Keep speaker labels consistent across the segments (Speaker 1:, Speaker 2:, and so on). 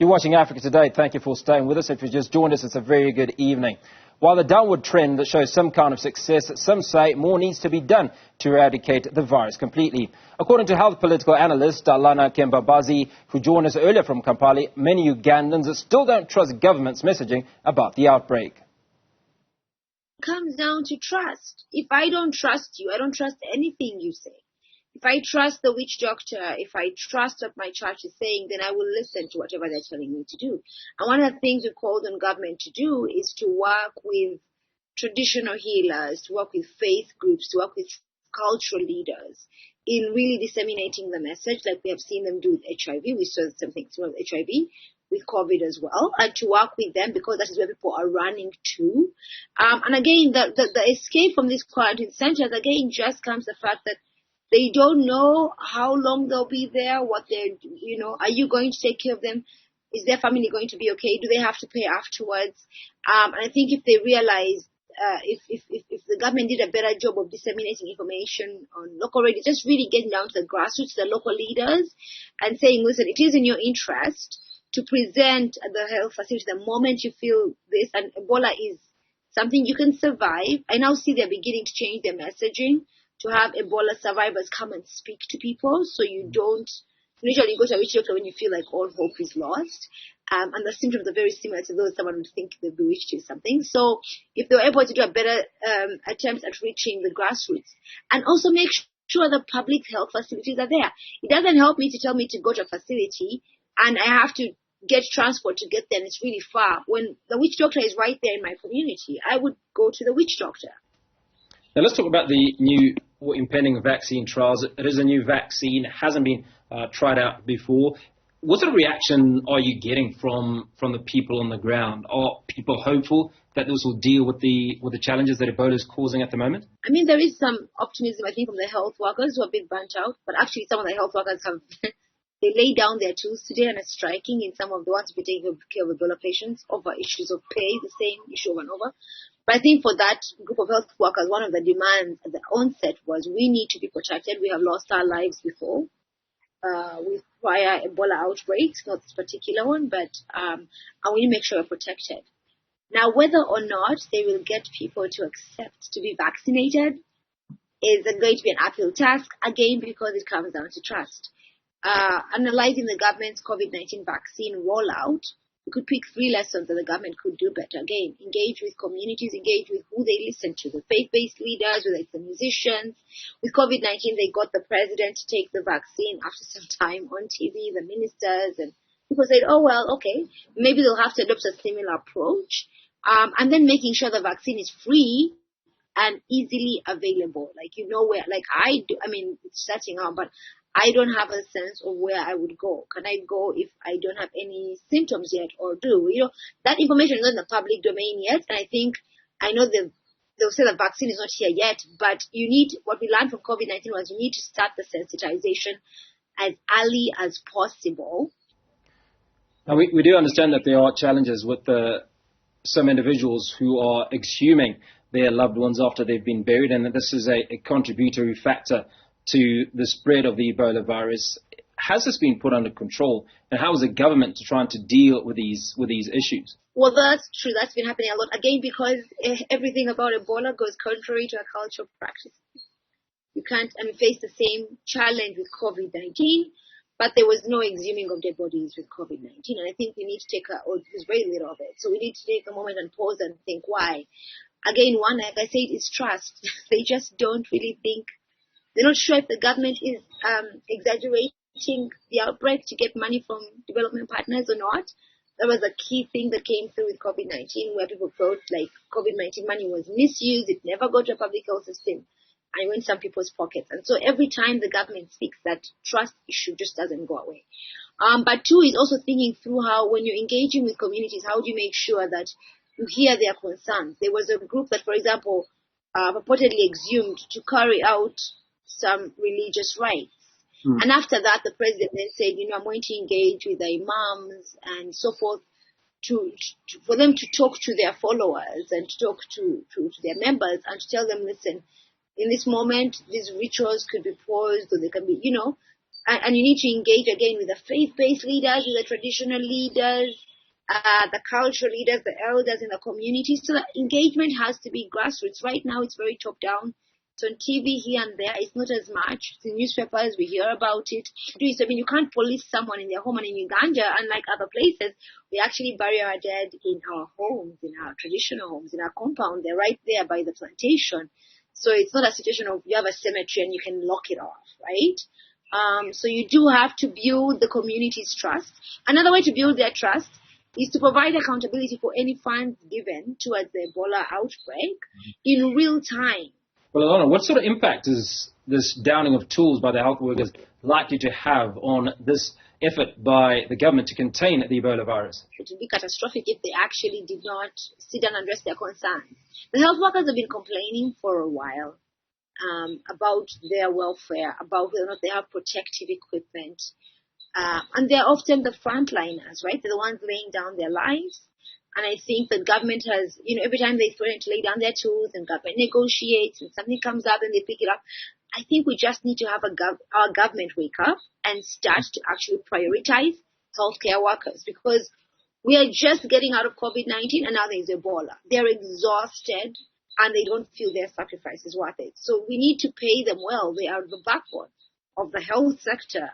Speaker 1: You're watching Africa Today. Thank you for staying with us. If you just joined us, it's a very good evening. While the downward trend that shows some kind of success, some say more needs to be done to eradicate the virus completely. According to health political analyst Allana Kembabazi, who joined us earlier from Kampala, many Ugandans still don't trust government's messaging about the outbreak.
Speaker 2: It comes down to trust. If I don't trust you, I don't trust anything you say. If I trust the witch doctor, if I trust what my church is saying, then I will listen to whatever they're telling me to do. And one of the things we called on government to do is to work with traditional healers, to work with faith groups, to work with cultural leaders in really disseminating the message, like we have seen them do with HIV. We saw something similar with HIV, with COVID as well, and to work with them because that is where people are running to. And again, the escape from these quarantine centers, again, just comes the fact that they don't know how long they'll be there, what they're, are you going to take care of them? Is their family going to be okay? Do they have to pay afterwards? And I think if they realize, if the government did a better job of disseminating information on local radio, just really getting down to the grassroots, the local leaders, and saying, listen, it is in your interest to present at the health facility the moment you feel this, and Ebola is something you can survive. I now see they're beginning to change their messaging to have Ebola survivors come and speak to people, so you don't usually go to a witch doctor when you feel like all hope is lost. And the symptoms are very similar to those someone would think they've bewitched you something. So if they were able to do a better attempt at reaching the grassroots, and also make sure the public health facilities are there. It doesn't help me to tell me to go to a facility and I have to get transport to get there and it's really far. When the witch doctor is right there in my community, I would go to the witch doctor.
Speaker 1: Now let's talk about the new or impending vaccine trials. It is a new vaccine, hasn't been tried out before. What sort of reaction are you getting from the people on the ground? Are people hopeful that this will deal with the challenges that Ebola is causing at the moment?
Speaker 2: I mean, there is some optimism, I think, from the health workers who are a bit burnt out. But actually, some of the health workers have they laid down their tools today and are striking in some of the ones who are taking care of Ebola patients over issues of pay, the same issue over and over. But I think for that group of health workers, one of the demands at the onset was we need to be protected. We have lost our lives before with prior Ebola outbreaks, not this particular one, but and we need to make sure we're protected. Now, whether or not they will get people to accept to be vaccinated is going to be an uphill task, again, because it comes down to trust. Analyzing the government's COVID-19 vaccine rollout, we could pick 3 lessons that the government could do better. Again, engage with communities, engage with who they listen to, the faith-based leaders, whether it's the musicians. With COVID-19, they got the president to take the vaccine after some time on TV, the ministers, and people said, oh, well, okay, maybe they'll have to adopt a similar approach. And then making sure the vaccine is free and easily available. Like, where, like I do, I mean, it's starting out, but I don't have a sense of where I would go. Can I go if I don't have any symptoms yet or do? That information is not in the public domain yet. And I know they'll say the vaccine is not here yet, but what we learned from COVID-19 was you need to start the sensitization as early as possible.
Speaker 1: Now, we do understand that there are challenges with some individuals who are exhuming their loved ones after they've been buried, and that this is a contributory factor to the spread of the Ebola virus. Has this been put under control, and how is the government trying to deal with these issues?
Speaker 2: Well, that's true. That's been happening a lot. Again, because everything about Ebola goes contrary to our cultural practices. You can't face the same challenge with COVID-19, but there was no exhuming of dead bodies with COVID-19. And I think we need to there's very little of it. So we need to take a moment and pause and think why. Again, one, like I said, is trust. They just don't really think. They're not sure if the government is exaggerating the outbreak to get money from development partners or not. That was a key thing that came through with COVID-19, where people felt like COVID-19 money was misused. It never got to a public health system and it went in some people's pockets. And so every time the government speaks, that trust issue just doesn't go away. But 2 is also thinking through how, when you're engaging with communities, how do you make sure that you hear their concerns? There was a group that, for example, purportedly exhumed to carry out some religious rites. And after that, the president then said, I'm going to engage with the imams and so forth for them to talk to their followers and to talk to their members and to tell them, listen, in this moment, these rituals could be paused or they can be, And you need to engage again with the faith-based leaders, with the traditional leaders, the cultural leaders, the elders in the community. So the engagement has to be grassroots. Right now, it's very top-down. It's on TV here and there. It's not as much. It's in newspapers. We hear about it. I mean, you can't police someone in their home. And in Uganda, unlike other places, we actually bury our dead in our homes, in our traditional homes, in our compound. They're right there by the plantation. So it's not a situation of you have a cemetery and you can lock it off, right? So you do have to build the community's trust. Another way to build their trust is to provide accountability for any funds given towards the Ebola outbreak in real time.
Speaker 1: Well, Allana, what sort of impact is this downing of tools by the health workers likely to have on this effort by the government to contain the Ebola virus?
Speaker 2: It would be catastrophic if they actually did not sit down and address their concerns. The health workers have been complaining for a while about their welfare, about whether or not they have protective equipment. And they're often the frontliners, right? They're the ones laying down their lives. And I think that government has, every time they threaten to lay down their tools and government negotiates and something comes up and they pick it up, I think we just need to have our government wake up and start to actually prioritize healthcare workers, because we are just getting out of COVID-19 and now there's Ebola. They're exhausted and they don't feel their sacrifice is worth it. So we need to pay them well. They are the backbone of the health sector.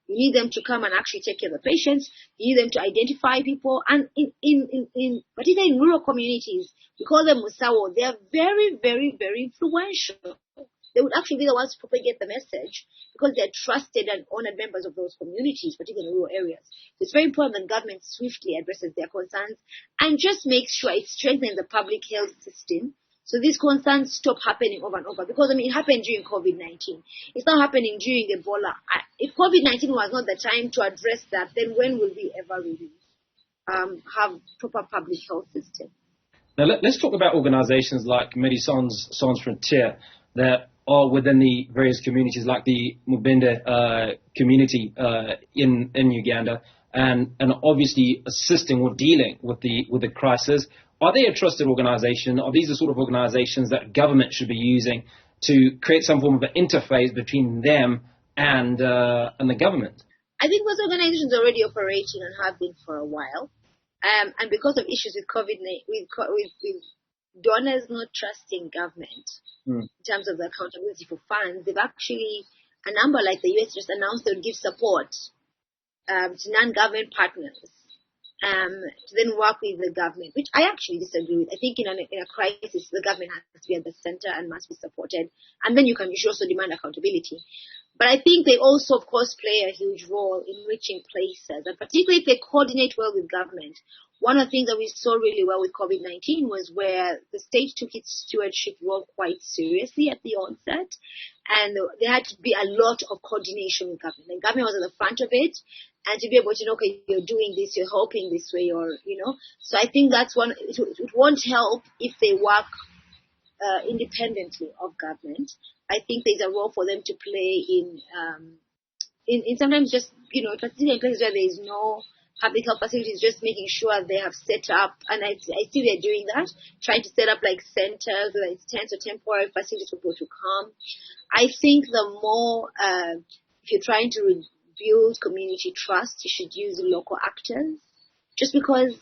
Speaker 2: You need them to come and actually take care of the patients. You need them to identify people. And particularly in rural communities, we call them musawo. They are very, very, very influential. They would actually be the ones to propagate the message because they're trusted and honored members of those communities, particularly in rural areas. So it's very important that government swiftly addresses their concerns and just makes sure it strengthens the public health system so these concerns stop happening over and over. Because, it happened during COVID-19. It's not happening during Ebola. If COVID-19 was not the time to address that, then when will we ever really have proper public health system?
Speaker 1: Now, let's talk about organizations like Médecins Sans Frontières that are within the various communities, like the Mubende community in Uganda, and obviously assisting or dealing with the crisis. Are they a trusted organization? Are these the sort of organizations that government should be using to create some form of an interface between them and the government?
Speaker 2: I think those organizations are already operating and have been for a while. And because of issues with with donors not trusting government in terms of the accountability for funds, they've actually, a number like the US just announced they would give support to non-government partners to then work with the government, which I actually disagree with. I think in a crisis, the government has to be at the center and must be supported. And then you should also demand accountability. But I think they also, of course, play a huge role in reaching places, and particularly if they coordinate well with government. One of the things that we saw really well with COVID-19 was where the state took its stewardship role quite seriously at the onset, and there had to be a lot of coordination with government. The government was at the front of it, and to be able to know, okay, you're doing this, you're helping this way, So I think that's one. It won't help if they work independently of government. I think there's a role for them to play in sometimes just, particularly in places where there is no public health facilities, just making sure they have set up, and I see they're doing that, trying to set up like centers, whether it's tents or temporary facilities for people to come. I think the more, if you're trying to build community trust, you should use local actors, just because,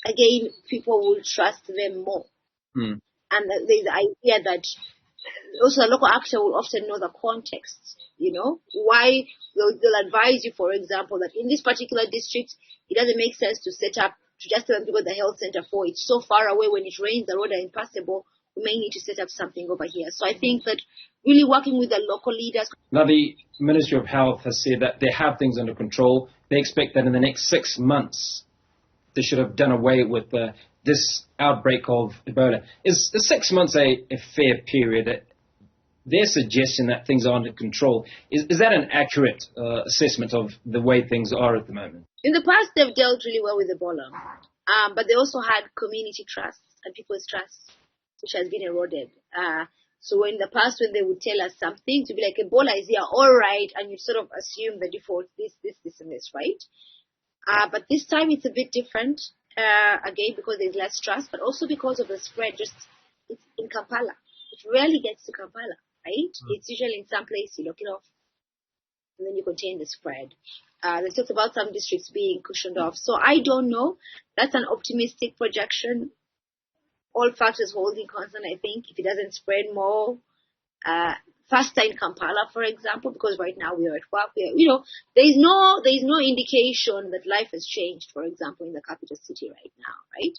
Speaker 2: again, people will trust them more. And there's the idea that also a local actor will often know the context, why they'll advise you, for example, that in this particular district, it doesn't make sense to set up, to just tell them to go to the health center for it's so far away. When it rains, the road are impassable. We may need to set up something over here. So I think that really working with the local leaders.
Speaker 1: Now, the Ministry of Health has said that they have things under control. They expect that in the next 6 months, they should have done away with this outbreak of Ebola. Is 6 months a fair period? Their suggestion that things are under control, is that an accurate assessment of the way things are at the moment?
Speaker 2: In the past, they've dealt really well with Ebola, but they also had community trust and people's trust, which has been eroded. So in the past, when they would tell us something, to be like, Ebola is here, all right, and you sort of assume the default, this, and this, right? But this time it's a bit different, again, because there's less trust, but also because of the spread. It's in Kampala. It rarely gets to Kampala, right? It's usually in some place, you look it off. and then you contain the spread. They talked about some districts being cushioned off. So I don't know. That's an optimistic projection. All factors holding constant, I think, if it doesn't spread more, faster in Kampala, for example, because right now we are at work. There is no indication that life has changed, for example, in the capital city right now, right?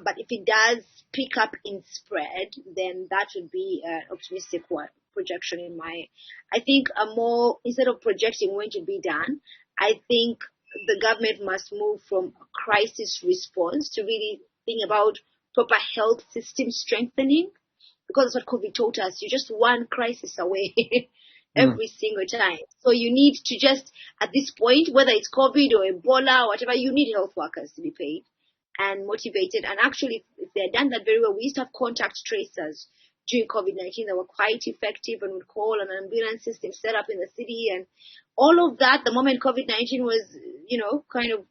Speaker 2: But if it does pick up in spread, then that would be an optimistic projection I think instead of projecting when to be done, I think the government must move from a crisis response to really think about proper health system strengthening, because that's what COVID taught us. You're just one crisis away every single time. So you need to just, at this point, whether it's COVID or Ebola or whatever, you need health workers to be paid and motivated. And actually, if they're done that very well, we used to have contact tracers during COVID-19 that were quite effective and would call an ambulance system set up in the city. And all of that, the moment COVID-19 was, kind of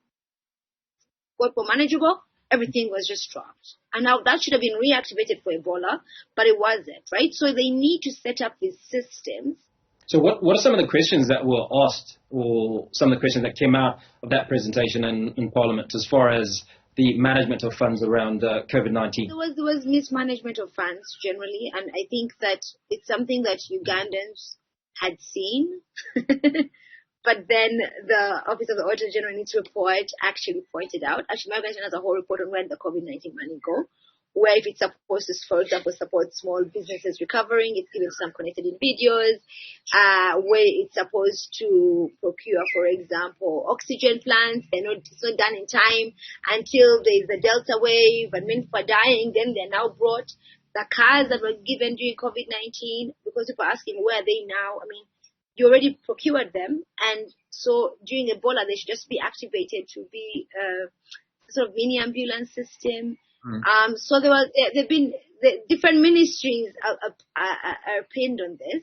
Speaker 2: got more manageable, everything was just dropped. And now that should have been reactivated for Ebola, but it wasn't, right? So they need to set up these systems.
Speaker 1: So what are some of the questions that were asked, or some of the questions that came out of that presentation in Parliament as far as the management of funds around COVID-19?
Speaker 2: There was mismanagement of funds generally, and I think that it's something that Ugandans had seen. But then the Office of the Auditor General in its report actually pointed out, my organization has a whole report on where the COVID-19 money go, where if it's supposed to, for example, support small businesses recovering, it's given some connected individuals, where it's supposed to procure, for example, oxygen plants. It's not done in time until there's a Delta wave and many people are dying, then they're now brought. The cars that were given during COVID-19, because people are asking where are they now, you already procured them, and so during Ebola they should just be activated to be a sort of mini ambulance system. So there've been the different ministries are pinned on this,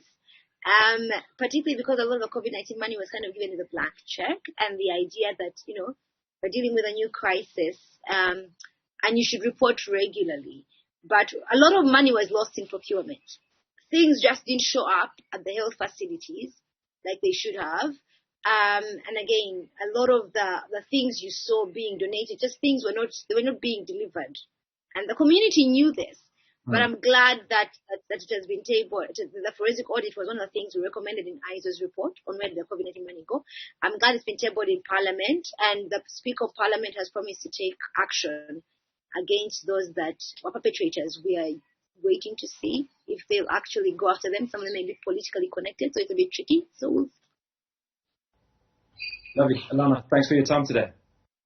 Speaker 2: particularly because a lot of the COVID-19 money was kind of given as a blank check, and the idea that we're dealing with a new crisis, and you should report regularly. But a lot of money was lost in procurement. Things just didn't show up at the health facilities like they should have. And again, a lot of the things you saw being donated, just things were not being delivered. And the community knew this. But I'm glad that it has been tabled. The forensic audit was one of the things we recommended in ISO's report on where the COVID-19 money go. I'm glad it's been tabled in Parliament, and the Speaker of Parliament has promised to take action against those that were perpetrators. We are waiting to see if they'll actually go after them. Some of them may be politically connected, so it's a bit tricky. So
Speaker 1: Lovely. Allana, thanks for your time today.